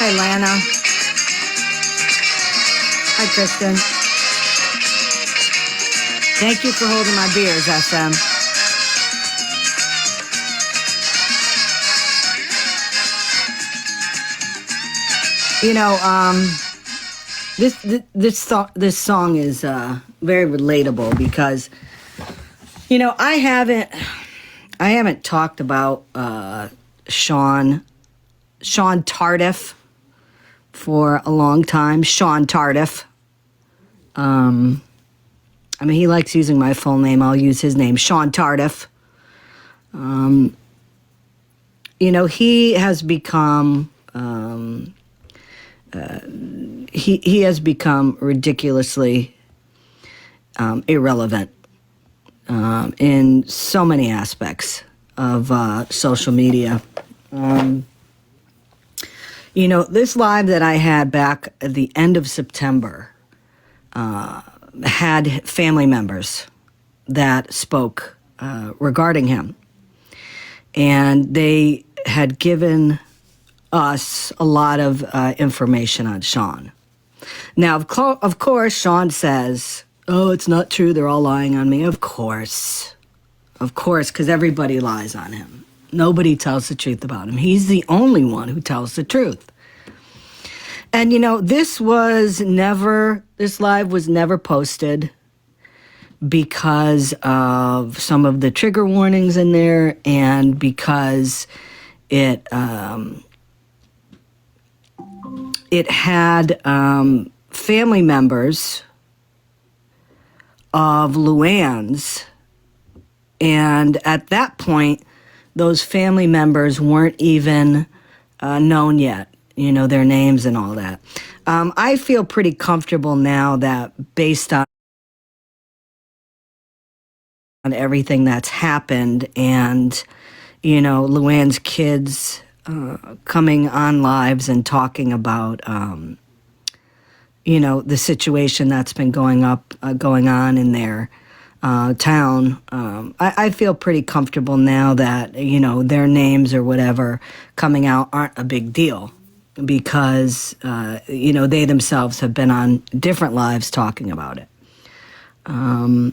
Hi, Lana. Hi, Kristen. Thank you for holding my beers, SM. You know, this song is very relatable because, you know, I haven't talked about Shaun Tardif for a long time. Shaun Tardif. I mean, he likes using my full name. I'll use his name, Shaun Tardif. You know, he has become he has become ridiculously irrelevant in so many aspects of social media. You know, this live that I had back at the end of September had family members that spoke regarding him. And they had given us a lot of information on Shaun. Now, of course, Shaun says, oh, it's not true. They're all lying on me. Of course, because everybody lies on him. Nobody tells the truth about him. He's the only one who tells the truth. And, you know, this live was never posted because of some of the trigger warnings in there and because it had family members of Luann's, and at that point, those family members weren't even known yet, you know, their names and all that. I feel pretty comfortable now that based on everything that's happened and, you know, Luann's kids coming on lives and talking about, you know, the situation that's been going on in their town. I feel pretty comfortable now that, you know, their names or whatever coming out aren't a big deal because, you know, they themselves have been on different lives talking about it. And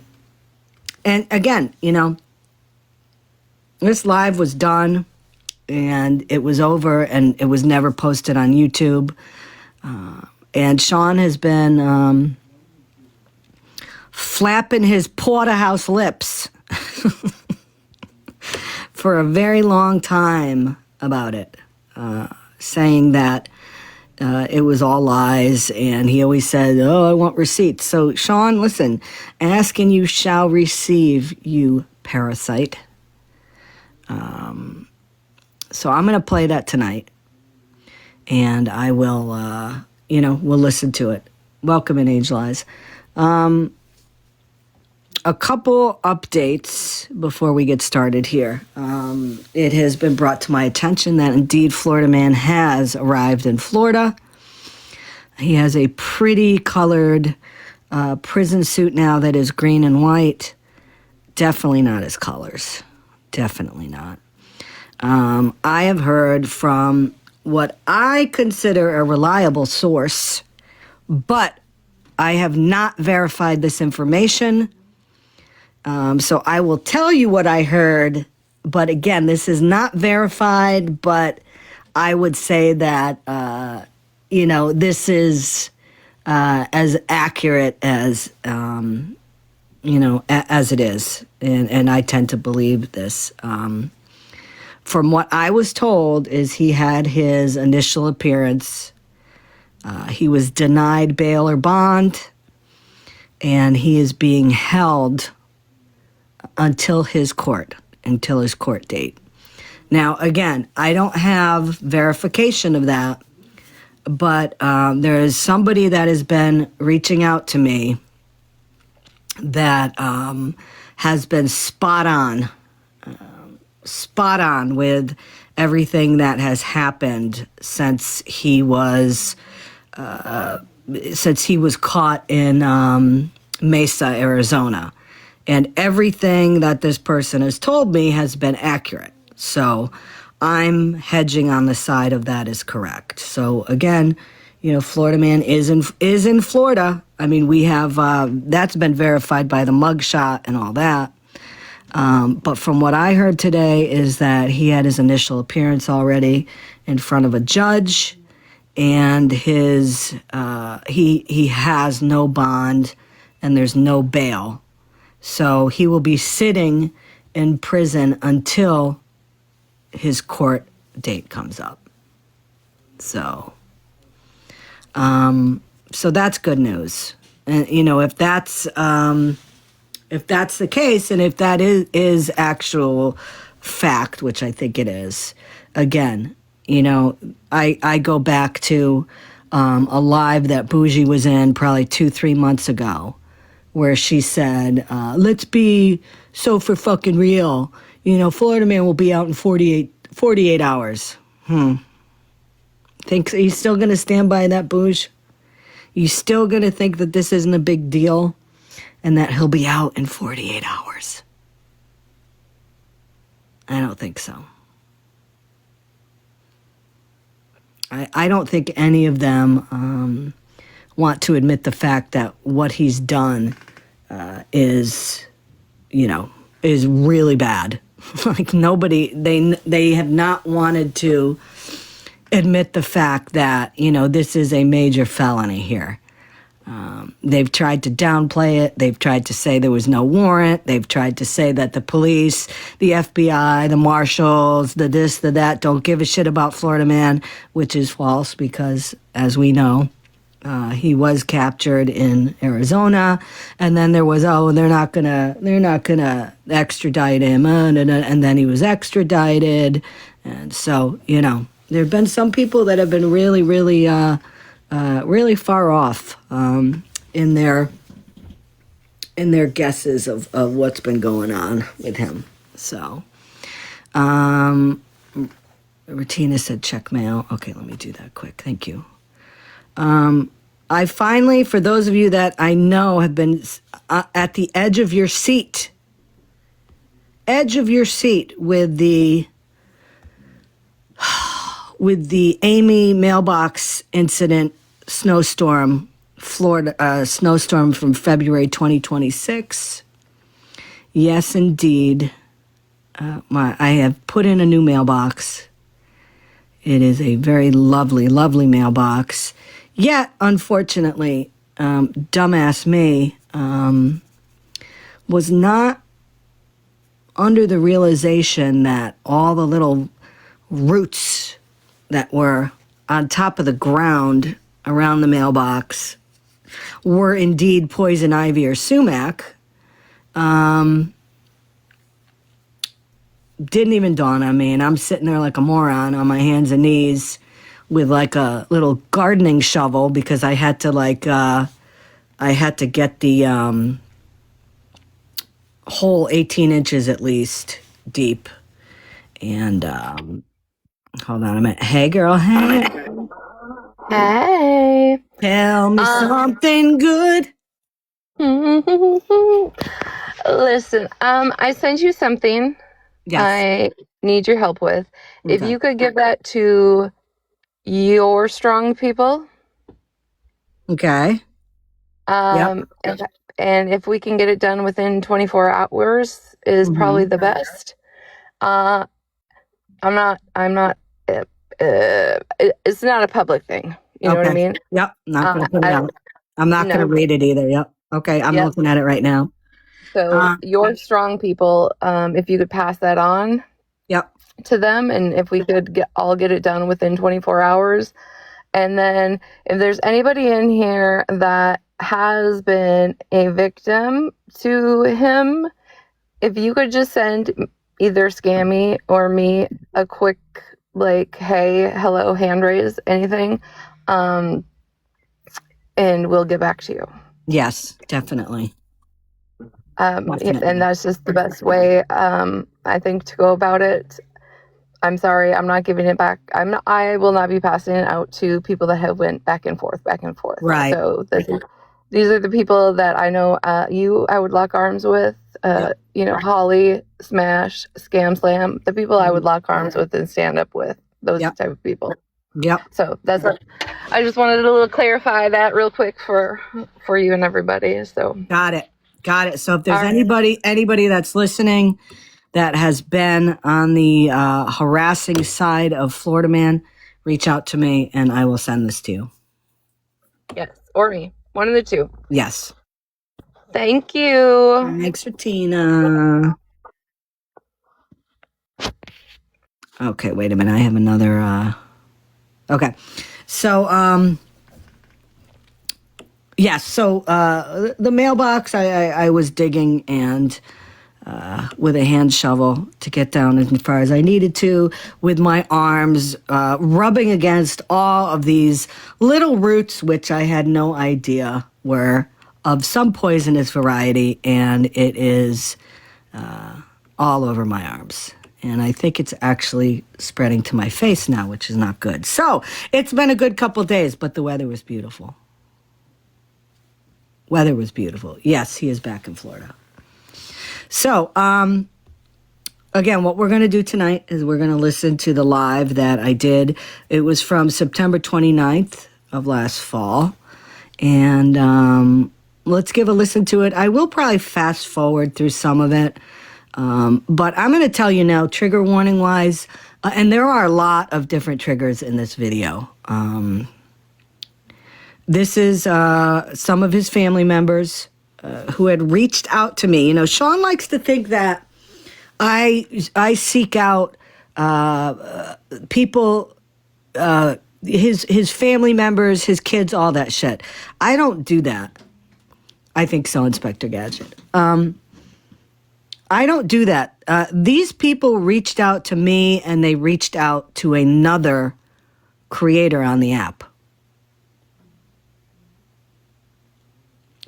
again, you know, this live was done and it was over and it was never posted on YouTube. And Shaun has been flapping his porterhouse lips for a very long time about it, saying that it was all lies, and he always said, oh, I want receipts. So, Shaun, listen, ask and you shall receive, you parasite. So I'm going to play that tonight, and I will, you know, we'll listen to it. Welcome in Age Lies. A couple updates before we get started here. It has been brought to my attention that indeed Florida Man has arrived in Florida. He has a pretty colored prison suit now that is green and white. Definitely not his colors. Definitely not. I have heard from what I consider a reliable source, but I have not verified this information. So I will tell you what I heard, but again, this is not verified, but I would say that, you know, this is as accurate as, you know, as it is. And I tend to believe this. From what I was told is he had his initial appearance. He was denied bail or bond, and he is being held until his court date. Now, again, I don't have verification of that, but there is somebody that has been reaching out to me that has been spot on with everything that has happened since he was caught in Mesa, Arizona. And everything that this person has told me has been accurate. So I'm hedging on the side of that is correct. So again, Florida man is in Florida. I mean, we have that's been verified by the mugshot and all that. But from what I heard today is that he had his initial appearance already in front of a judge, and his he has no bond and there's no bail. So he will be sitting in prison until his court date comes up. So so that's good news. And if that's the case, and if that is actual fact, which I think it is, again, I go back to a live that Bougie was in probably 2-3 months ago, where she said, let's be so for fucking real. Florida man will be out in 48 hours. Think he's still going to stand by that, Bouge? You still going to think that this isn't a big deal and that he'll be out in 48 hours? I don't think so. I don't think any of them want to admit the fact that what he's done is really bad. Like nobody, they have not wanted to admit the fact that, this is a major felony here. They've tried to downplay it. They've tried to say there was no warrant. They've tried to say that the police, the FBI, the marshals, the this, the that don't give a shit about Florida man, which is false because, as we know, he was captured in Arizona, and then there was, they're not gonna extradite him, and then he was extradited, and so there have been some people that have been really, really, really far off in their guesses of what's been going on with him. So, Retina said check mail. Okay, let me do that quick. Thank you. I finally, for those of you that I know have been at the edge of your seat with the Amy mailbox incident, snowstorm, Florida snowstorm from February 2026. Yes, indeed. I have put in a new mailbox. It is a very lovely, lovely mailbox. Yet, unfortunately, dumbass me was not under the realization that all the little roots that were on top of the ground around the mailbox were indeed poison ivy or sumac. Didn't even dawn on me, and I'm sitting there like a moron on my hands and knees with like a little gardening shovel because I had to get the hole 18 inches at least deep. And hold on a minute. Hey, girl. Hey. Hey. Tell me something good. Listen, I sent you something. Yes. I need your help with. Okay. If you could give that to your strong people. Okay. And if we can get it done within 24 hours is probably the best. I'm not it's not a public thing. You know what I mean? Yep. Not going to put it out. I'm not going to read it either. Yep. Okay. I'm looking at it right now. So your strong people, if you could pass that on to them, and if we could get it done within 24 hours. And then if there's anybody in here that has been a victim to him, if you could just send either Scammy or me a quick, like, hey, hello, hand raise, anything, and we'll get back to you. Yes, definitely. And that's just the best way, I think, to go about it. I'm sorry, I'm not giving it back. I will not be passing it out to people that have went back and forth. Right. So these are the people that I know I would lock arms with. You know, Holly, Smash, Scam Slam, the people I would lock arms with and stand up with, those type of people. Yep. So that's I just wanted to clarify that real quick for you and everybody. So got it. So if there's anybody that's listening that has been on the harassing side of Florida Man, reach out to me and I will send this to you. Yes, or me. One of the two. Yes. Thank you. Thanks for Tina. Okay, wait a minute. I have another. Okay, so yes. So the mailbox. I was digging and with a hand shovel to get down as far as I needed to, with my arms rubbing against all of these little roots, which I had no idea were of some poisonous variety, and it is all over my arms. And I think it's actually spreading to my face now, which is not good. So it's been a good couple days, but the weather was beautiful. Weather was beautiful. Yes, he is back in Florida. So, again, what we're going to do tonight is we're going to listen to the live that I did. It was from September 29th of last fall. And let's give a listen to it. I will probably fast forward through some of it. But I'm going to tell you now, trigger warning wise, and there are a lot of different triggers in this video. This is some of his family members who had reached out to me. You know, Shaun likes to think that I seek out people, his family members, his kids, all that shit. I don't do that. I think so, Inspector Gadget. I don't do that. These people reached out to me and they reached out to another creator on the app.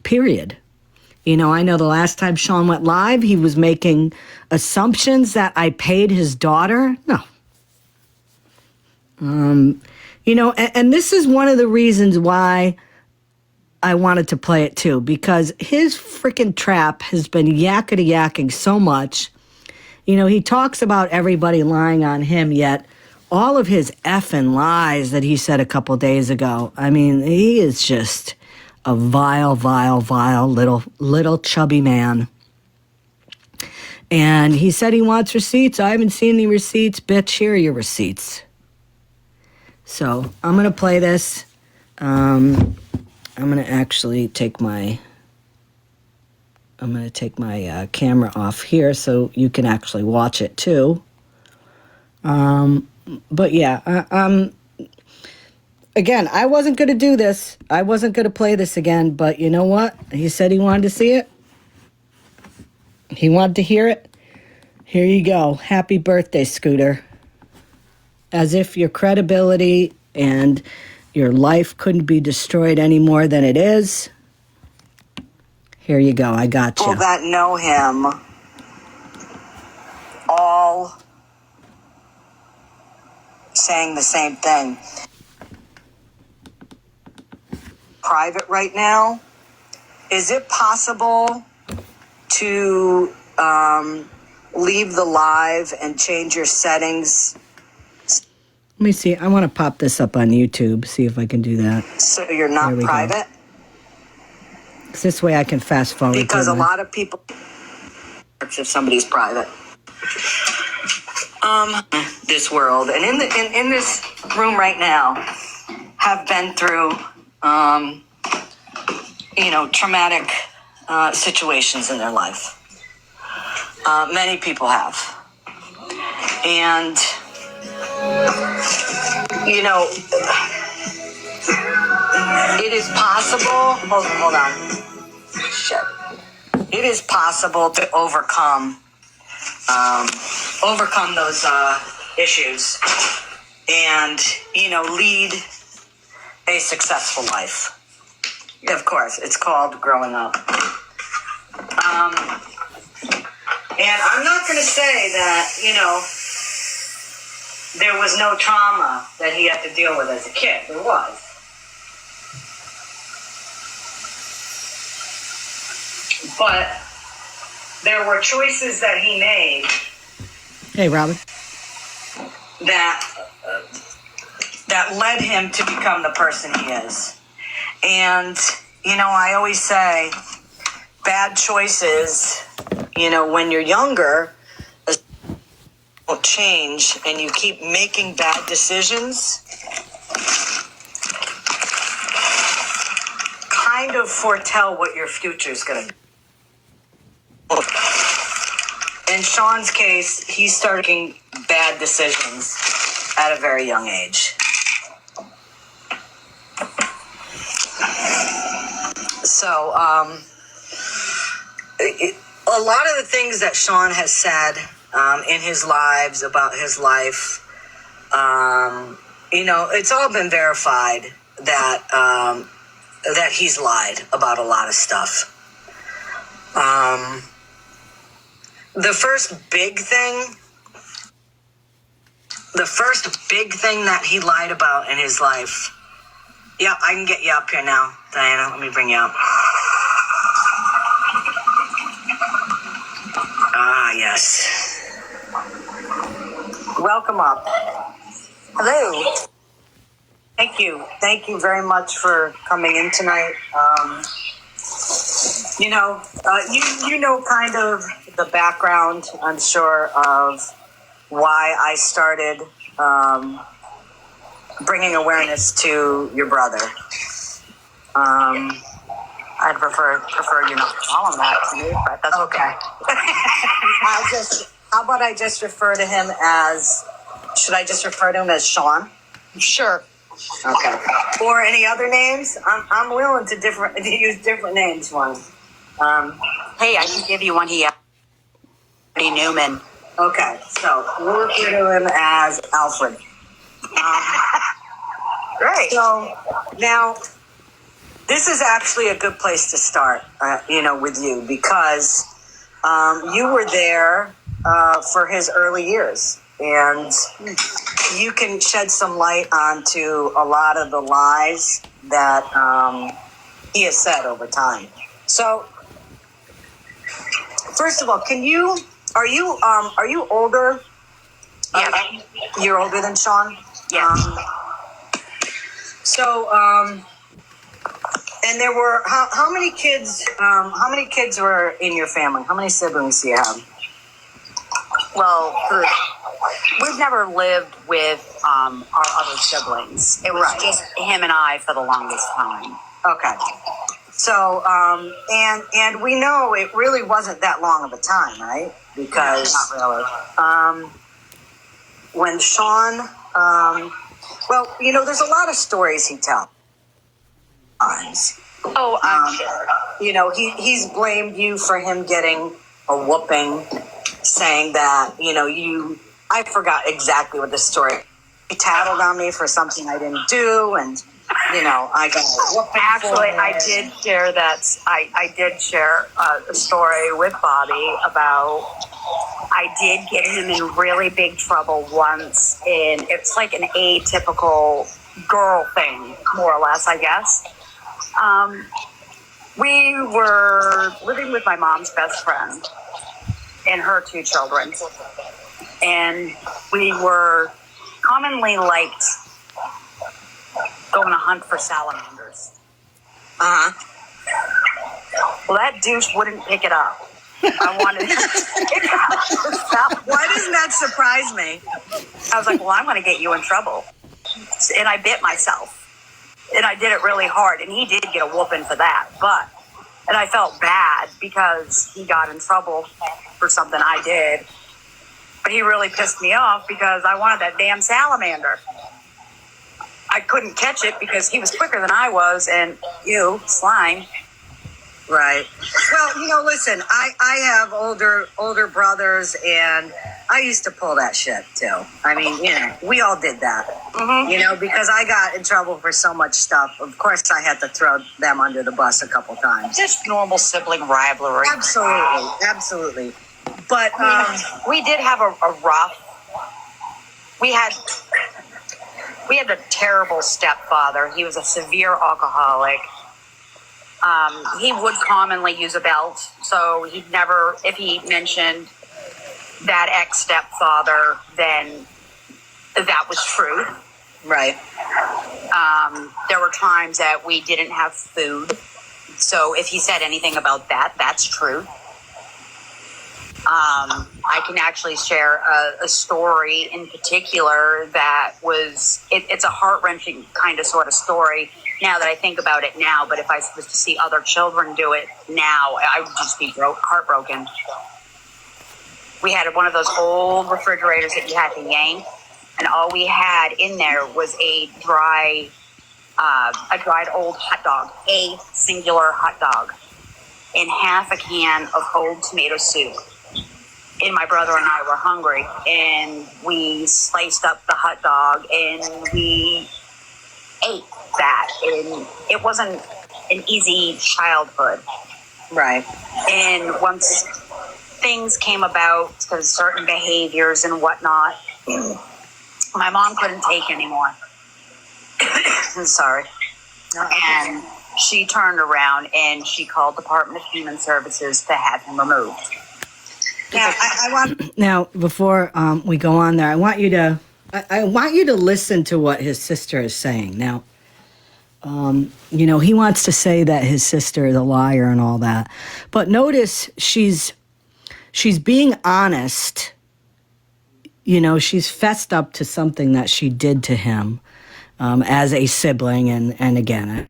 Period. You know, I know the last time Shaun went live, he was making assumptions that I paid his daughter. No. You know, and this is one of the reasons why I wanted to play it too, because his freaking trap has been yakety-yakking so much. You know, he talks about everybody lying on him, yet all of his effing lies that he said a couple days ago, I mean, he is just a vile, vile, vile little chubby man. And he said he wants receipts. I haven't seen any receipts. Bitch, here are your receipts. So I'm going to play this. I'm going to actually take my camera off here so you can actually watch it too. But yeah, again, I wasn't going to do this. I wasn't going to play this again, but you know what? He said he wanted to see it. He wanted to hear it. Here you go. Happy birthday, Scooter. As if your credibility and your life couldn't be destroyed any more than it is. Here you go. I got you. People that know him all saying the same thing. Private right now. Is it possible to leave the live and change your settings? Let me see. I want to pop this up on YouTube, see if I can do that. So you're not private? This way I can fast forward. Because a lot of people, if somebody's private, this world and in this room right now have been through, traumatic situations in their life. Many people have, and it is possible. Hold on. Shit. It is possible to overcome those issues and, lead a successful life. Of course, it's called growing up. And I'm not going to say that, there was no trauma that he had to deal with as a kid. There was. But there were choices that he made. Hey, Robin. That led him to become the person he is. And, I always say bad choices, when you're younger, don't change and you keep making bad decisions, kind of foretell what your future is going to be. In Shaun's case, he started making bad decisions at a very young age. So, a lot of the things that Shaun has said in his lives about his life, it's all been verified that he's lied about a lot of stuff. The first big thing that he lied about in his life. Yeah, I can get you up here now, Diana. Let me bring you up. Ah, yes. Welcome up. Hello. Thank you. Thank you very much for coming in tonight. You know kind of the background, I'm sure, of why I started bringing awareness to your brother. I'd prefer you not to call him that to me, but that's okay. How about I just refer to him as, should I just refer to him as Shaun? Sure. Okay. Or any other names? I'm willing to use different names for him. Hey, I can give you one. Newman. Okay, so we'll refer to him as Alfred. Great. So now, this is actually a good place to start, with you, because you were there for his early years, and you can shed some light onto a lot of the lies that he has said over time. So, first of all, are you older? Yeah. You're older than Shaun? Yeah. And there were how many kids? How many kids were in your family? How many siblings do you have? Well, we've never lived with our other siblings. It was just him and I for the longest time. Okay. So, and we know it really wasn't that long of a time, right? Because not really. When Shaun, there's a lot of stories he tells. Oh, I'm sure. He's blamed you for him getting a whooping, saying that, I forgot exactly what the story. He tattled on me for something I didn't do, and, I got a whooping. Actually, I did share that. I did share a story with Bobby about I did get him in really big trouble once, and it's like an atypical girl thing, more or less, I guess. We were living with my mom's best friend and her 2 children, and we were commonly liked going to hunt for salamanders. Well, that douche wouldn't pick it up. I wanted to pick up for salamanders. Why doesn't that surprise me? I was like, well, I'm going to get you in trouble. And I bit myself. And I did it really hard. And he did get a whooping for that. And I felt bad because he got in trouble for something I did. But he really pissed me off because I wanted that damn salamander. I couldn't catch it because he was quicker than I was, and you, slime. Right. Well, listen, I have older brothers, and I used to pull that shit too. I mean, we all did that. Mm-hmm. Because I got in trouble for so much stuff. Of course, I had to throw them under the bus a couple times. Just normal sibling rivalry. Absolutely. But we did have a rough. We had a terrible stepfather. He was a severe alcoholic. He would commonly use a belt, so he'd never, if he mentioned that ex-stepfather, then that was true. Right. There were times that we didn't have food, so if he said anything about that, that's true. I can actually share a story in particular that was, it's a heart-wrenching kind of sort of story now that I think about it now, but if I was to see other children do it now, I would just be heartbroken. We had one of those old refrigerators that you had to yank, and all we had in there was a dried old hot dog, a singular hot dog, and half a can of old tomato soup. And my brother and I were hungry, and we sliced up the hot dog and we ate that. And it wasn't an easy childhood. Right. And once things came about, because certain behaviors and whatnot, my mom couldn't take anymore. I'm sorry. And she turned around and she called Department of Human Services to have him removed. Now, I want. Now, before we go on there, I want you to listen to what his sister is saying. Now, he wants to say that his sister is a liar and all that, but notice she's being honest. She's fessed up to something that she did to him as a sibling, and again.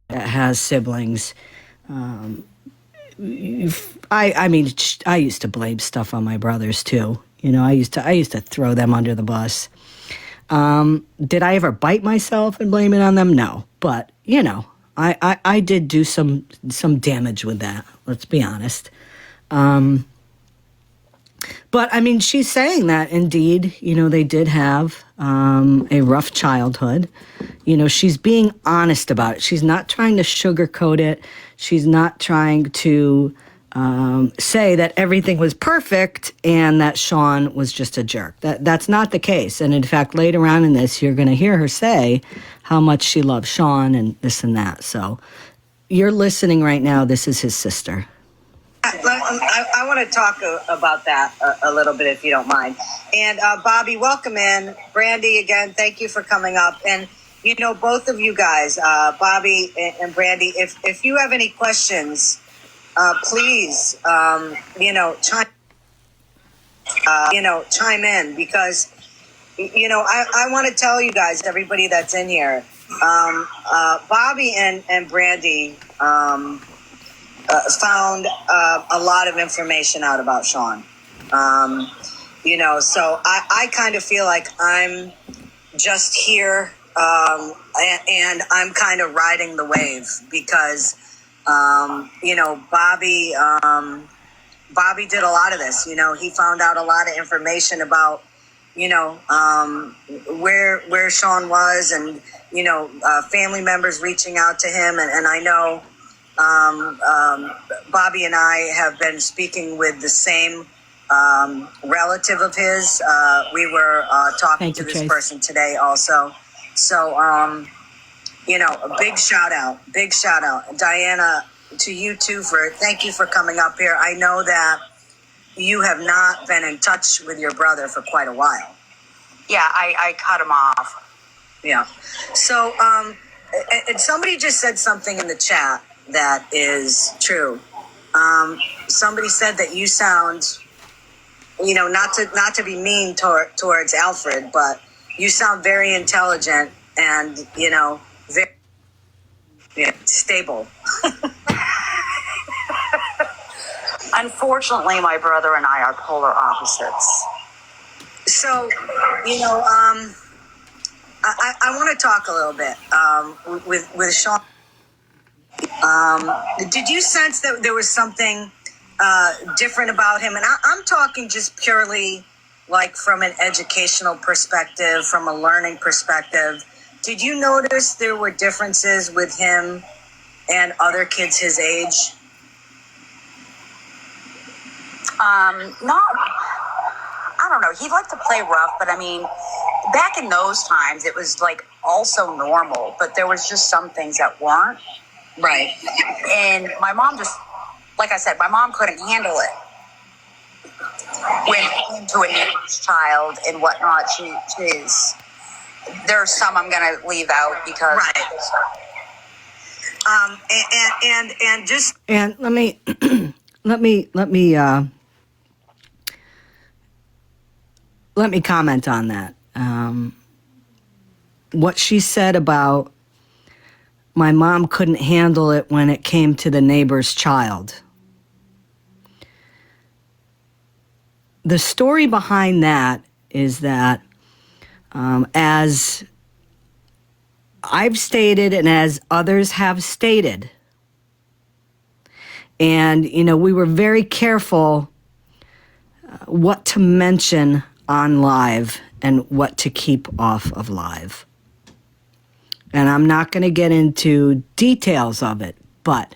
That has siblings. I used to blame stuff on my brothers too. I used to throw them under the bus. Did I ever bite myself and blame it on them? No, but I did do some damage with that. Let's be honest. But she's saying that indeed, they did have a rough childhood. She's being honest about it. She's not trying to sugarcoat it. She's not trying to say that everything was perfect and that Shaun was just a jerk. That's not the case. And in fact, later on in this, you're going to hear her say how much she loves Shaun and this and that. So you're listening right now. This is his sister. I want to talk about that a little bit, if you don't mind. And Bobby, welcome in. Brandy, again, thank you for coming up. And both of you guys, Bobby and Brandy, if you have any questions, please, chime in, because I want to tell you guys, everybody that's in here, Bobby and Brandy found a lot of information out about Shaun. So I kind of feel like I'm just here, and I'm kind of riding the wave because, Bobby did a lot of this. He found out a lot of information about, where Shaun was, and, family members reaching out to him. And I know Bobby and I have been speaking with the same relative of his. We were talking to this person today also. So, a big shout out. Diana, to you too, thank you for coming up here. I know that you have not been in touch with your brother for quite a while. Yeah, I cut him off. Yeah. So, and somebody just said something in the chat that is true. Somebody said that you sound, not to be mean towards Alfred, but you sound very intelligent and, very stable. Unfortunately, my brother and I are polar opposites. So, I want to talk a little bit with Shaun. Did you sense that there was something different about him? And I'm talking just purely like from an educational perspective, from a learning perspective. Did you notice there were differences with him and other kids his age? I don't know. He liked to play rough, but back in those times, it was like also normal, but there was just some things that weren't. Right. And my mom just, like I said, my mom couldn't handle it. When it came to a neighbor's child and whatnot, she's, there's some I'm going to leave out because. Right. And just. And let me, let me comment on that. What she said about my mom couldn't handle it when it came to the neighbor's child. The story behind that is that, as I've stated and as others have stated, and, you know, we were very careful what to mention on live and what to keep off of live. And I'm not going to get into details of it, but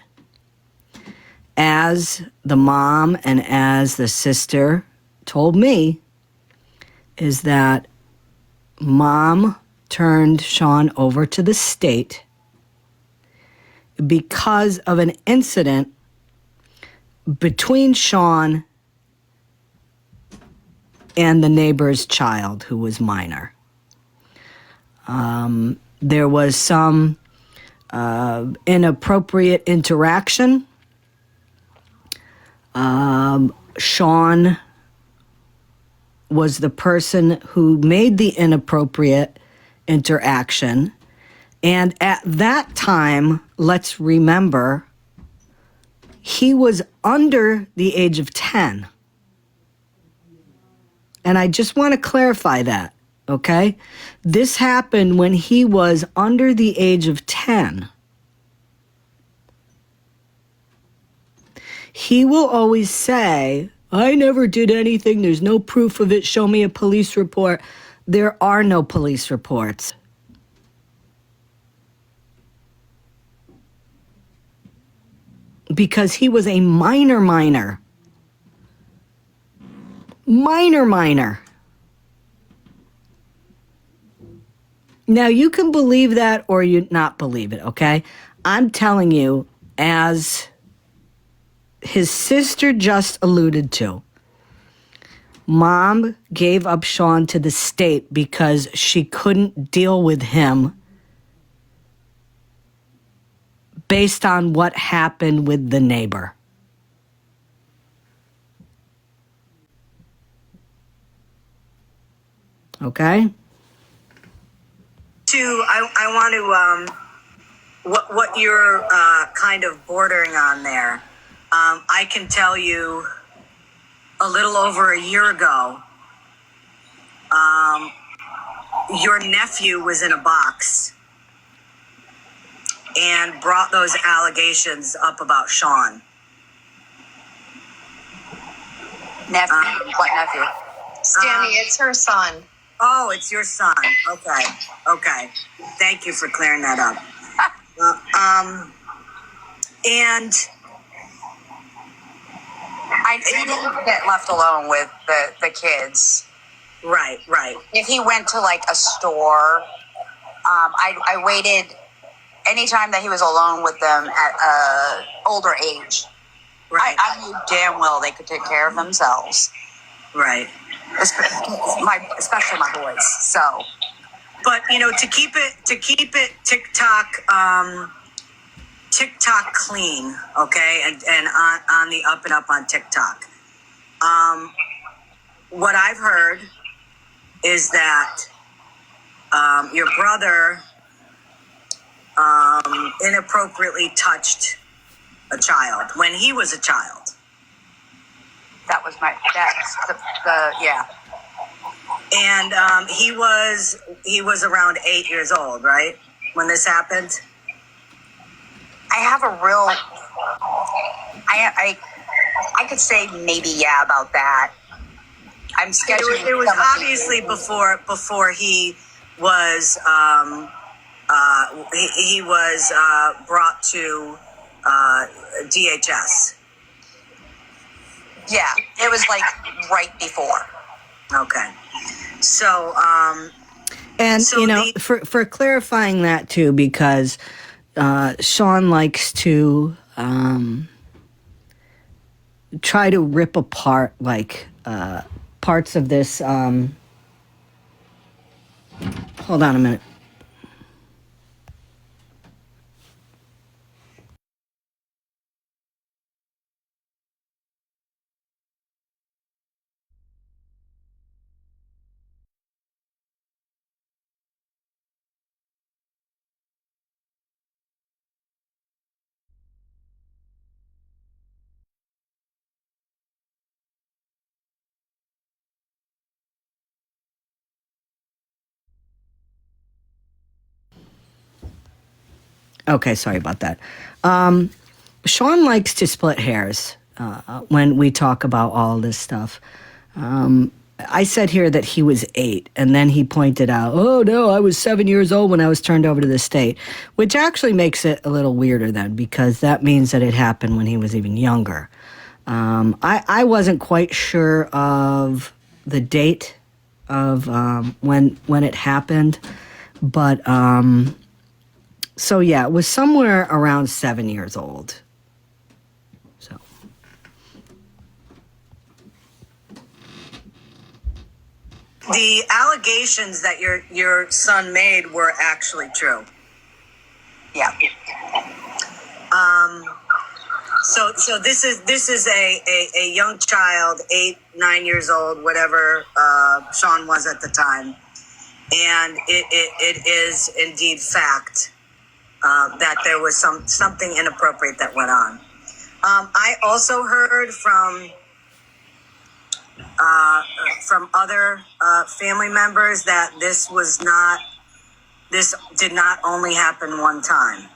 as the mom and as the sister told me, is that mom turned Shaun over to the state because of an incident between Shaun and the neighbor's child who was minor. There was some inappropriate interaction. Shaun was the person who made the inappropriate interaction. And at that time, let's remember, he was under the age of 10. And I just want to clarify that, okay? This happened when he was under the age of 10. He will always say, I never did anything. There's no proof of it. Show me a police report. There are no police reports. Because he was a minor. Now, you can believe that or you not believe it, okay? I'm telling you, as his sister just alluded to, mom gave up Shaun to the state because she couldn't deal with him based on what happened with the neighbor. Okay? I want to, what you're kind of bordering on there. I can tell you a little over a year ago, your nephew was in a box and brought those allegations up about Shaun. Nephew? What nephew? Scammy, it's her son. Oh, it's your son. Okay. Thank you for clearing that up. And he didn't get left alone with the kids. Right. If he went to like a store, I waited anytime that he was alone with them at a older age. Right. I knew damn well they could take care of themselves. Right. Especially my boys. So, but you know, to keep it TikTok clean, okay, and on the up and up on TikTok. What I've heard is that your brother inappropriately touched a child when he was a child. That was yeah. And he was around 8 years old, right, when this happened. I have a real. I could say maybe yeah about that. I'm scheduling. It was obviously before he was he was brought to DHS. Yeah, it was like right before. Okay. So, And, So for clarifying that too, because Sean likes to try to rip apart like parts of this. Hold on a minute. Okay, sorry about that. Sean likes to split hairs when we talk about all this stuff. I said here that he was 8, and then he pointed out, oh no, I was 7 years old when I was turned over to the state, which actually makes it a little weirder then, because that means that it happened when he was even younger. I wasn't quite sure of the date of when it happened, but so yeah, it was somewhere around 7 years old. So the allegations that your son made were actually true. Yeah. So this is a young child, 8, 9 years old, whatever Shaun was at the time, and it is indeed fact that there was something inappropriate that went on. I also heard from other family members that this did not only happen one time.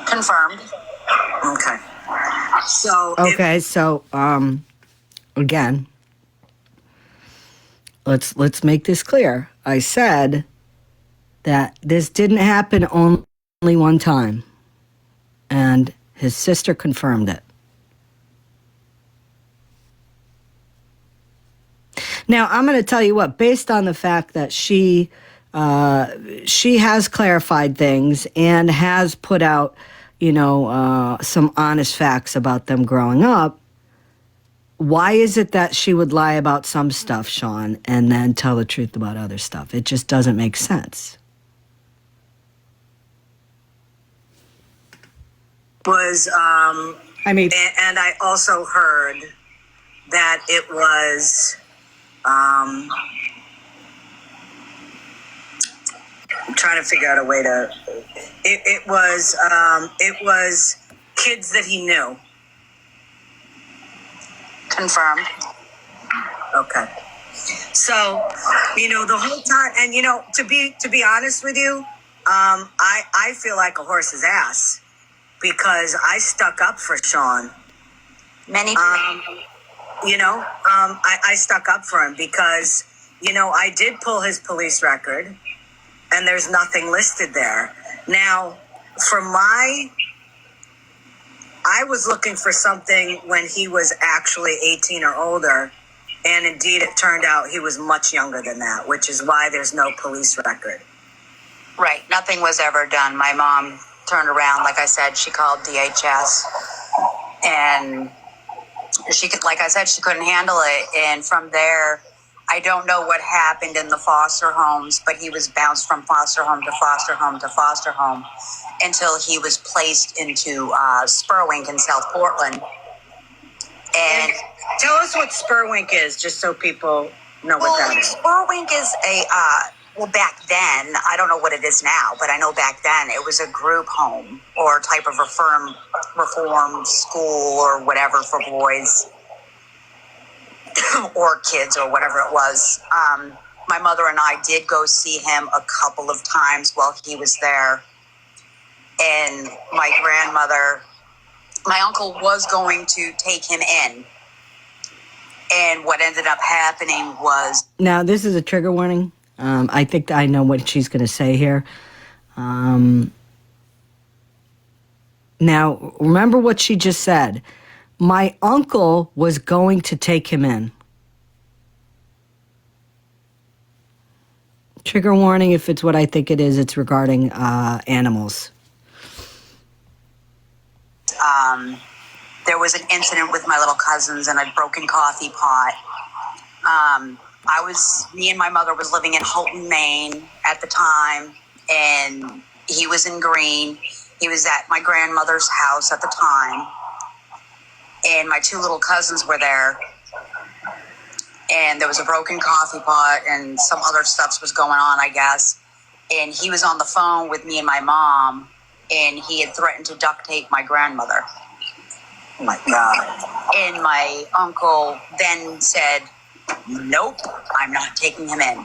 Confirmed. Okay. So again, let's make this clear. I said that this didn't happen only one time, and his sister confirmed it. Now, I'm going to tell you what, based on the fact that she has clarified things and has put out, some honest facts about them growing up, why is it that she would lie about some stuff, Shaun, and then tell the truth about other stuff? It just doesn't make sense. And I also heard that it was I'm trying to figure out a way to it was kids that he knew. Confirmed. Okay. So, the whole time, and to be honest with you, I feel like a horse's ass because I stuck up for Shaun. Many. I stuck up for him because, I did pull his police record and there's nothing listed there. Now, I was looking for something when he was actually 18 or older. And indeed, it turned out he was much younger than that, which is why there's no police record. Right. Nothing was ever done. My mom turned around. Like I said, she called DHS. And like I said, she couldn't handle it. And from there, I don't know what happened in the foster homes, but he was bounced from foster home to foster home to foster home until he was placed into Spurwink in South Portland. And tell us what Spurwink is, just so people know what that is. Spurwink is back then, I don't know what it is now, but I know back then it was a group home or type of reform school or whatever for boys or kids or whatever it was. My mother and I did go see him a couple of times while he was there. And my uncle was going to take him in. And what ended up happening was... Now, this is a trigger warning. I think I know what she's going to say here. Now, remember what she just said. My uncle was going to take him in. Trigger warning, if it's what I think it is, it's regarding animals. There was an incident with my little cousins and a broken coffee pot. Me and my mother was living in Houghton, Maine at the time, and he was in Greene. He was at my grandmother's house at the time, and my two little cousins were there, and there was a broken coffee pot and some other stuff was going on, I guess, and he was on the phone with me and my mom, and he had threatened to duct tape my grandmother. Oh my God. And my uncle then said, nope, I'm not taking him in.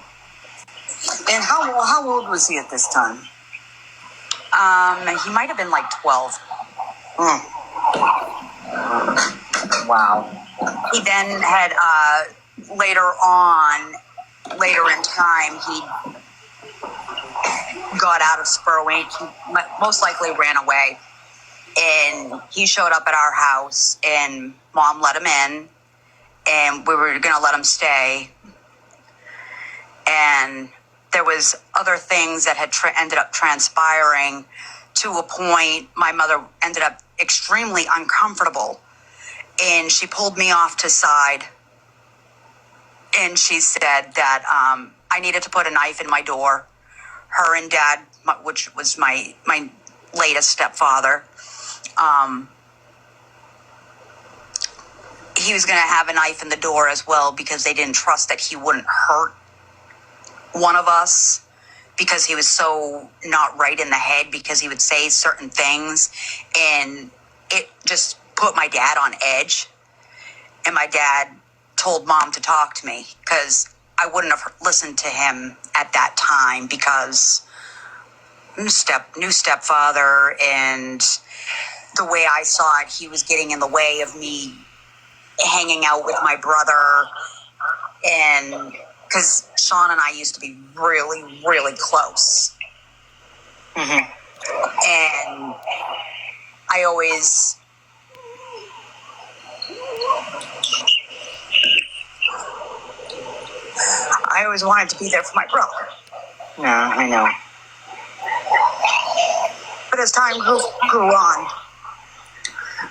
And how old was he at this time? He might have been like 12. Wow. He then had, later in time, he got out of Spur Wayne. He most likely ran away. And he showed up at our house, and Mom let him in, and we were going to let him stay. And there was other things that had ended up transpiring to a point my mother ended up extremely uncomfortable. And she pulled me off to side, and she said that I needed to put a knife in my door. Her and Dad, which was my latest stepfather, he was going to have a knife in the door as well because they didn't trust that he wouldn't hurt one of us because he was so not right in the head because he would say certain things, and it just put my dad on edge. And my dad told Mom to talk to me because I wouldn't have listened to him at that time because new stepfather, and the way I saw it, he was getting in the way of me hanging out with my brother. And because Shaun and I used to be really, really close. Mm-hmm. And I always wanted to be there for my brother. Yeah, I know. But as time grew on,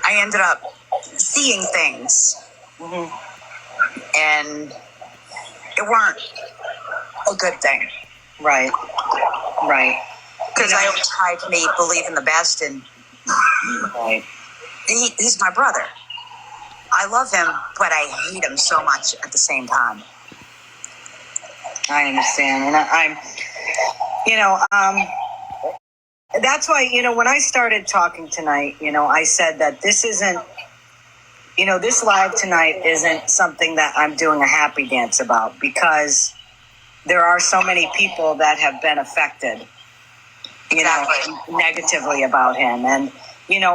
I ended up seeing things. Mm-hmm. And it weren't a good thing. Right. Because I always tried to believe in the best, and Right. he's my brother. I love him, but I hate him so much at the same time. I understand. And I'm, that's why, when I started talking tonight, I said that this isn't, this live tonight isn't something that I'm doing a happy dance about, because there are so many people that have been affected, negatively about him. And,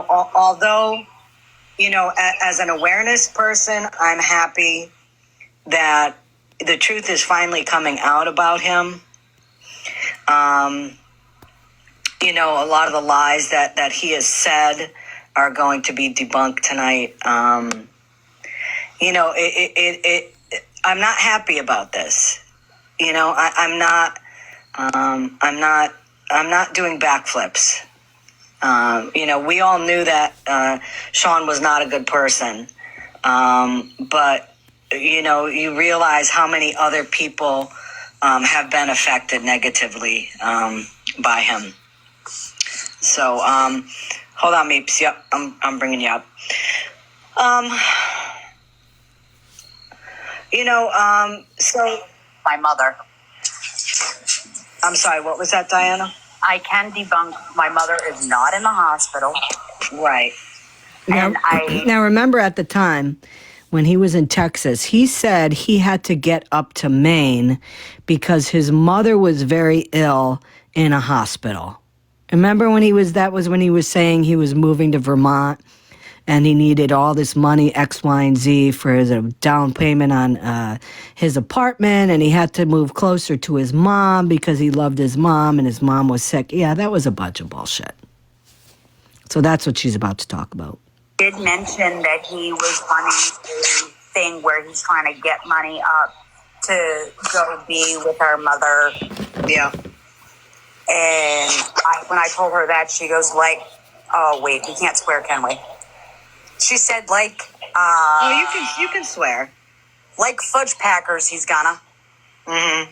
although, as an awareness person, I'm happy that the truth is finally coming out about him. A lot of the lies that he has said are going to be debunked tonight. I'm not happy about this. I'm not doing backflips. We all knew that Shaun was not a good person. But you realize how many other people have been affected negatively by him. So, hold on, Meeps. Yep, I'm bringing you up. So My mother. I'm sorry, what was that, Diana? I can debunk my mother is not in the hospital. Right. Now remember at the time when he was in Texas, he said he had to get up to Maine because his mother was very ill in a hospital. Remember when that was when he was saying he was moving to Vermont and he needed all this money, X, Y, and Z, for his down payment on his apartment, and he had to move closer to his mom because he loved his mom and his mom was sick. Yeah, that was a bunch of bullshit. So that's what she's about to talk about. Did mention that he was running a thing where he's trying to get money up to go be with our mother. Yeah. And when I told her that, she goes like, "Oh wait, we can't swear, can we?" She said like, Oh, you can swear. Like fudge packers, he's gonna. Mm-hmm.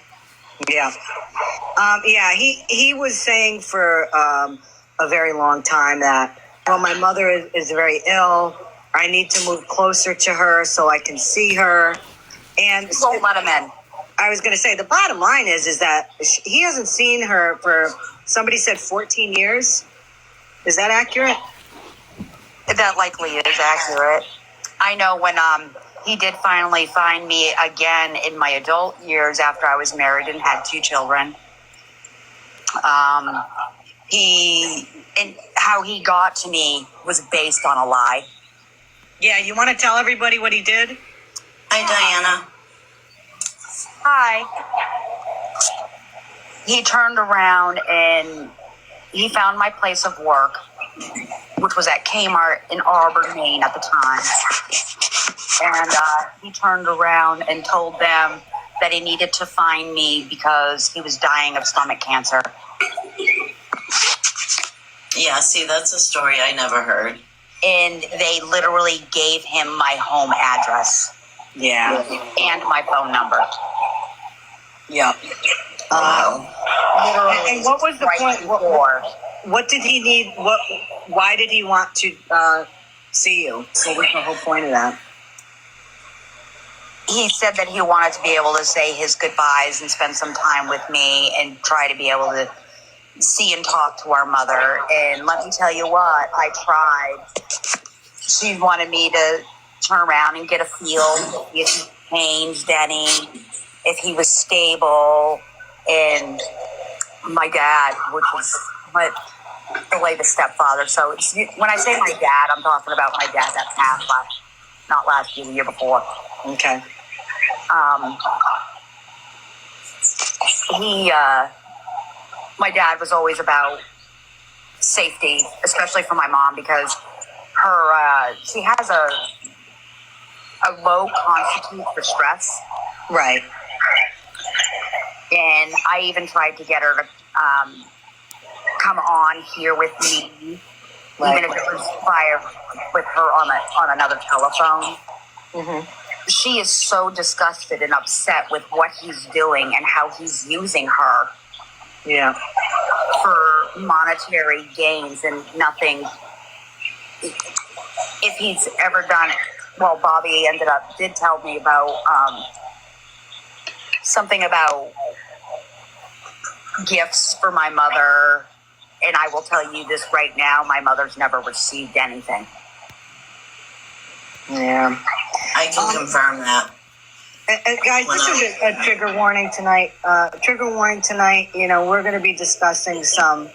Yeah. Yeah. He was saying for a very long time that, well, my mother is very ill. I need to move closer to her so I can see her. And Won't let him in. I was going to say the bottom line is that he hasn't seen her for, somebody said 14 years. Is that accurate? That likely is accurate. I know when he did finally find me again in my adult years after I was married and had 2 children. And how he got to me was based on a lie. Yeah, you want to tell everybody what he did? Hi, Diana. Hi. He turned around and he found my place of work, which was at Kmart in Auburn, Maine at the time. And he turned around and told them that he needed to find me because he was dying of stomach cancer. Yeah, see, that's a story I never heard. And they literally gave him my home address. Yeah. And my phone number. Yeah. Wow. And what was the point? What did he need? Why did he want to see you? What was the whole point of that? He said that he wanted to be able to say his goodbyes and spend some time with me and try to be able to see and talk to our mother. And let me tell you what, I tried. She wanted me to turn around and get a feel if he changed any, if he was stable. And my dad, which was the latest stepfather. So when I say my dad, I'm talking about my dad that passed not last year, the year before. Okay. My dad was always about safety, especially for my mom, because she has a low constitute for stress. Right. And I even tried to get her to come on here with me, right. Even if it was with her on another telephone. Mm-hmm. She is so disgusted and upset with what he's doing and how he's using her. Yeah. For monetary gains and nothing. If he's ever done it, well, Bobby did tell me about something about gifts for my mother, and I will tell you this right now, my mother's never received anything. Yeah. I can confirm that. And guys, this is a trigger warning tonight. You know, we're going to be discussing some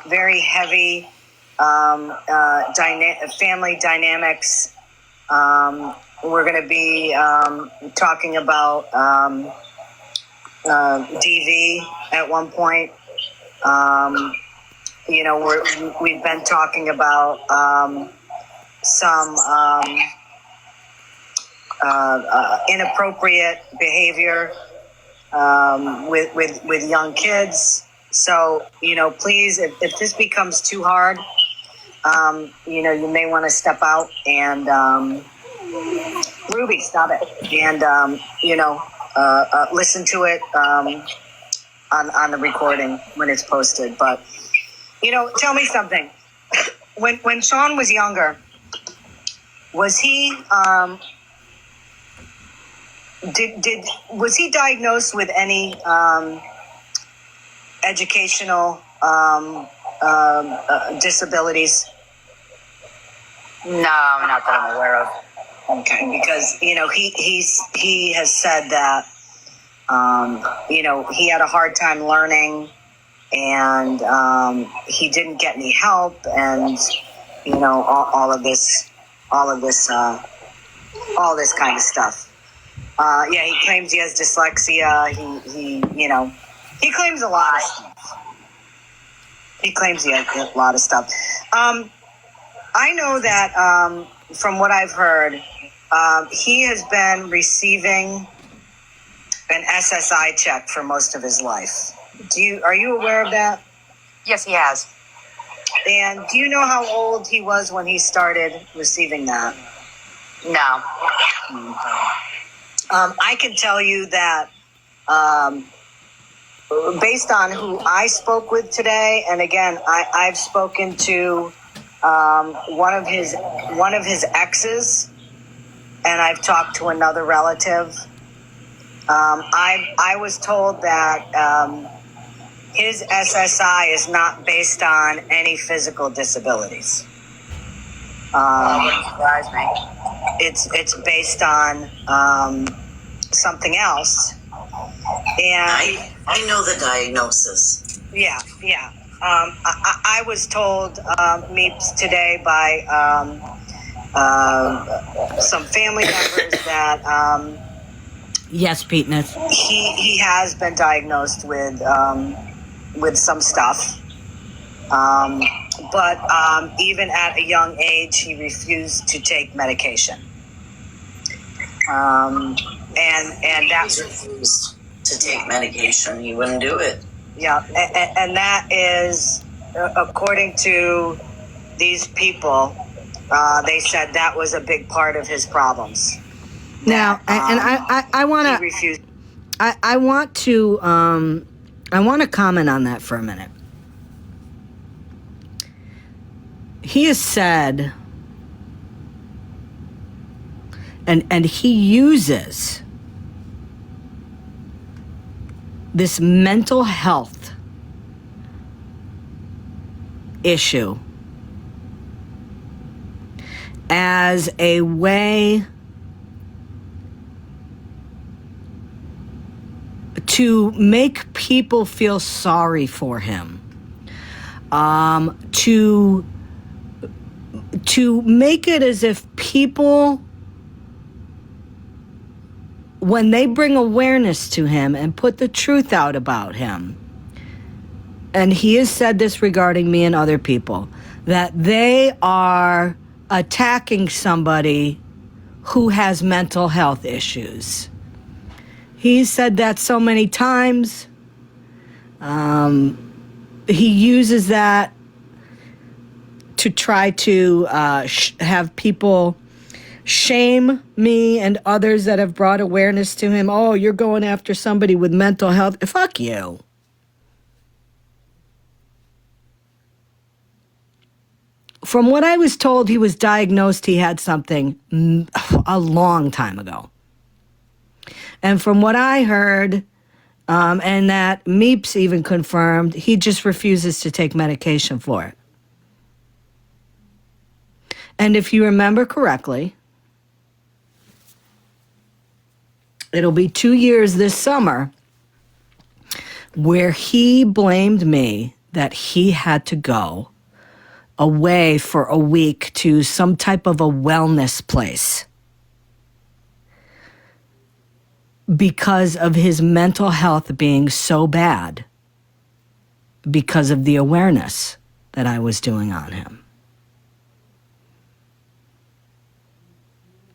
very heavy family dynamics. We're going to be talking about DV at one point. You know, we've been talking about some inappropriate behavior with young kids. So, you know, please, if this becomes too hard, you know, you may want to step out and Ruby, stop it, and you know, listen to it on the recording when it's posted. But you know, tell me something. When Shaun was younger, was he was he diagnosed with any educational disabilities? No, not that I'm aware of. Okay, because you know he has said that you know he had a hard time learning, and he didn't get any help, and you know all this kind of stuff. Yeah, he claims he has dyslexia. He you know, he claims a lot of stuff. He claims he has a lot of stuff. I know that from what I've heard, he has been receiving an SSI check for most of his life. Are you aware of that? Yes, he has. And do you know how old he was when he started receiving that? No. I can tell you that based on who I spoke with today, and again, I've spoken to one of his exes, and I've talked to another relative. I was told that his SSI is not based on any physical disabilities. Wouldn't surprise me. It's based on something else. And I know the diagnosis. yeah. I was told Meeps today by some family members that Yes, Peteness. he has been diagnosed with some stuff. But even at a young age, he refused to take medication. And He refused to take medication. He wouldn't do it. yeah, and that is, according to these people, they said that was a big part of his problems. Now, and I want to refuse. I want to comment on that for a minute. He has said, and he uses this mental health issue as a way to make people feel sorry for him, to make it as if people, when they bring awareness to him and put the truth out about him, and he has said this regarding me and other people, that they are attacking somebody who has mental health issues. He's said that so many times. He uses that to try to have people shame me and others that have brought awareness to him. Oh, you're going after somebody with mental health. Fuck you. From what I was told, he was diagnosed, he had something a long time ago. And from what I heard, and that Meeps even confirmed, he just refuses to take medication for it. And if you remember correctly, it'll be 2 years this summer where he blamed me that he had to go away for a week to some type of a wellness place because of his mental health being so bad, because of the awareness that I was doing on him.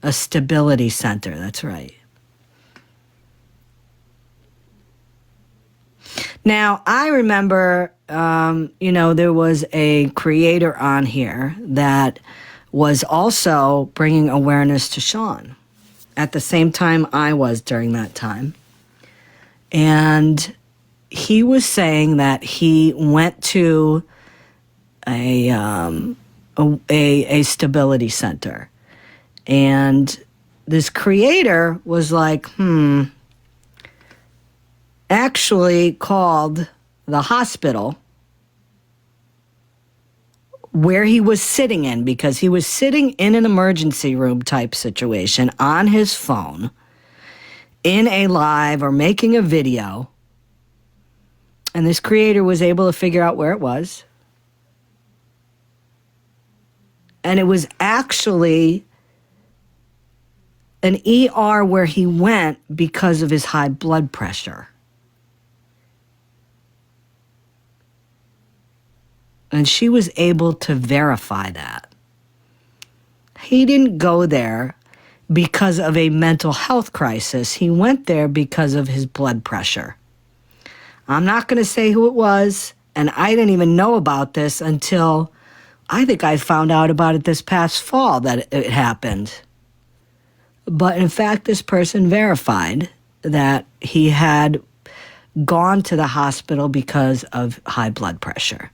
A stability center, that's right. Now, I remember, there was a creator on here that was also bringing awareness to Shaun at the same time I was during that time. And he was saying that he went to a stability center. And this creator was like, actually called the hospital where he was sitting in, because he was sitting in an emergency room type situation on his phone in a live or making a video. And this creator was able to figure out where it was. And it was actually an ER where he went because of his high blood pressure. And she was able to verify that. He didn't go there because of a mental health crisis. He went there because of his blood pressure. I'm not going to say who it was, and I didn't even know about this until I think I found out about it this past fall that it happened. But in fact, this person verified that he had gone to the hospital because of high blood pressure.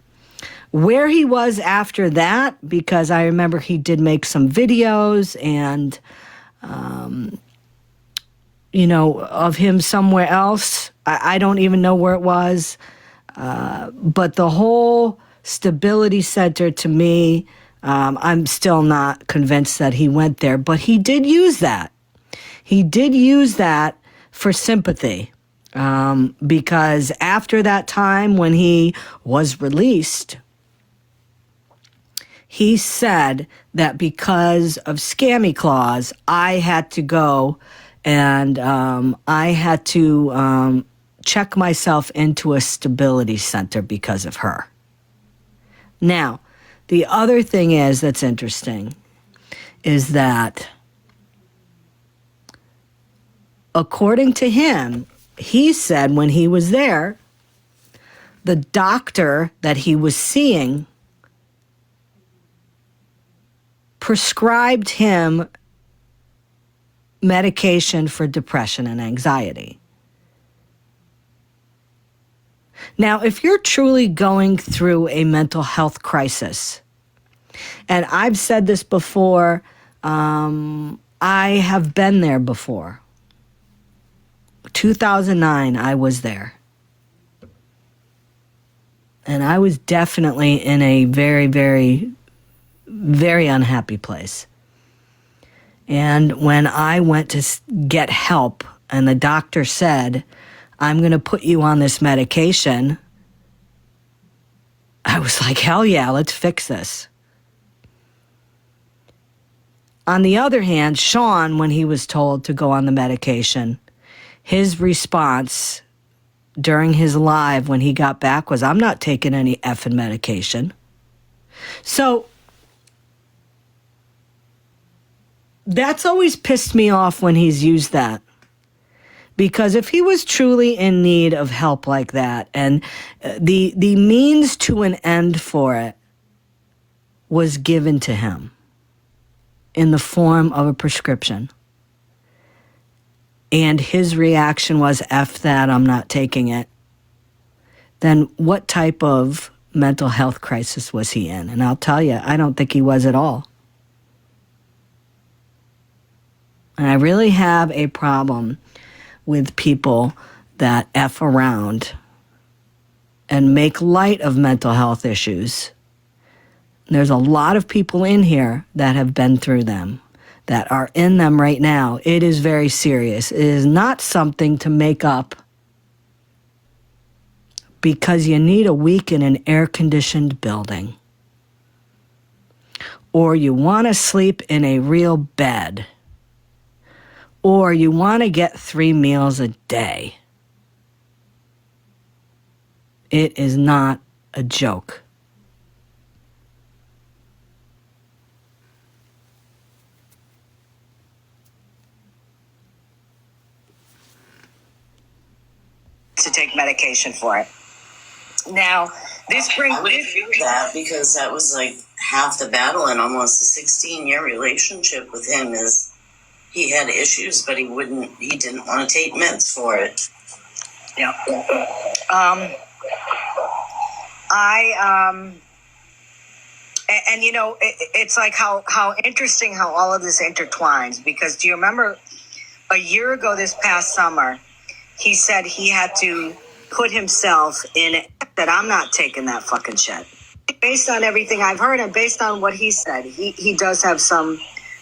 Where he was after that, because I remember he did make some videos and, of him somewhere else. I don't even know where it was. But the whole stability center, to me, I'm still not convinced that he went there. But he did use that. He did use that for sympathy. Because after that time when he was released, he said that because of Scammy Clause, I had to go and I had to check myself into a stability center because of her. Now, the other thing that's interesting is that according to him, he said when he was there, the doctor that he was seeing prescribed him medication for depression and anxiety. Now, if you're truly going through a mental health crisis, and I've said this before, I have been there before. 2009, I was there. And I was definitely in a very, very, very unhappy place. And when I went to get help and the doctor said, I'm going to put you on this medication, I was like, hell yeah, let's fix this. On the other hand, Shaun, when he was told to go on the medication, his response during his live when he got back was, I'm not taking any effing medication. So that's always pissed me off when he's used that. Because if he was truly in need of help like that, and the means to an end for it was given to him in the form of a prescription, and his reaction was, F that, I'm not taking it, then what type of mental health crisis was he in? And I'll tell you, I don't think he was at all. And I really have a problem with people that F around and make light of mental health issues. There's a lot of people in here that have been through them, that are in them right now. It is very serious. It is not something to make up because you need a week in an air-conditioned building, or you want to sleep in a real bed, or you want to get 3 meals a day. It is not a joke. To take medication for it. Now, this brings... I would agree with that, because that was like half the battle in almost a 16-year relationship with him is he had issues, but he didn't want to take meds for it. Yeah. And you know, it's like how interesting how all of this intertwines, because do you remember a year ago this past summer, he said he had to put himself in that I'm not taking that fucking shit. Based on everything I've heard and based on what he said, he does have some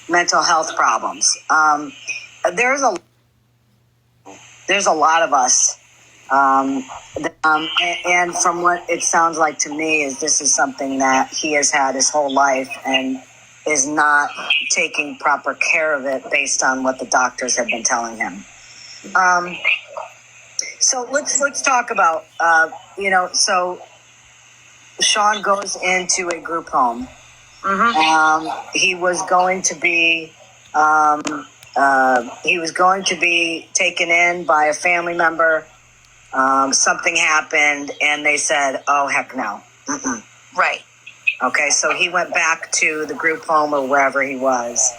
mental health problems. There's a lot of us, and from what it sounds like to me, is this is something that he has had his whole life and is not taking proper care of it based on what the doctors have been telling him. So let's talk about, so Shaun goes into a group home. Mm-hmm. He was going to be he was going to be taken in by a family member. Something happened, and they said, "Oh heck no." Mm-mm. Right. Okay, so he went back to the group home or wherever he was.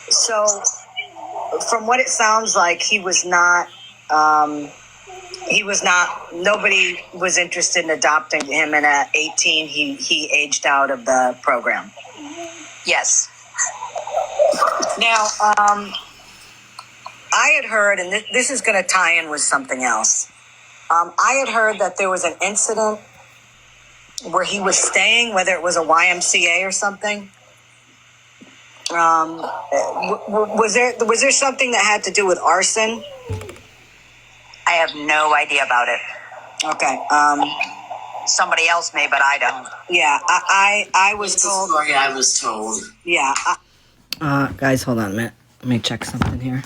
So, from what it sounds like, he was not. Nobody was interested in adopting him, and at 18 he aged out of the program. Yes. Now, I had heard, and this is going to tie in with something else. I had heard that there was an incident where he was staying, whether it was a YMCA or something. Was there something that had to do with arson? I have no idea about it. Okay. Somebody else may, but I don't. Yeah, I was told. Story I was told. Yeah. Guys, hold on a minute. Let me check something here.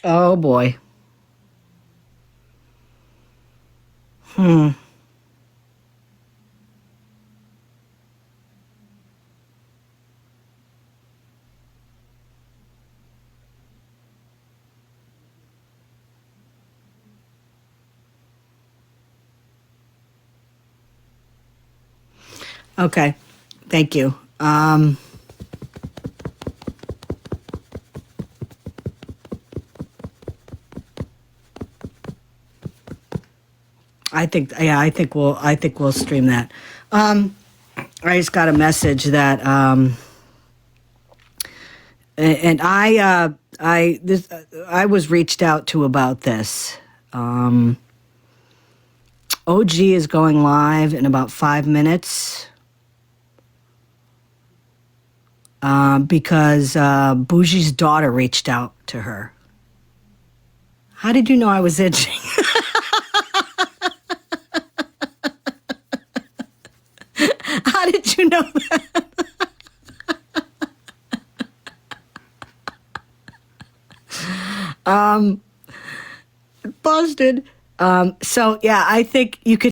Oh boy. Okay. Thank you. I think we'll stream that. I just got a message that and I was reached out to about this. OG is going live in about 5 minutes because Bougie's daughter reached out to her. How did you know I was itching? How did you know that? Busted. So yeah, I think you could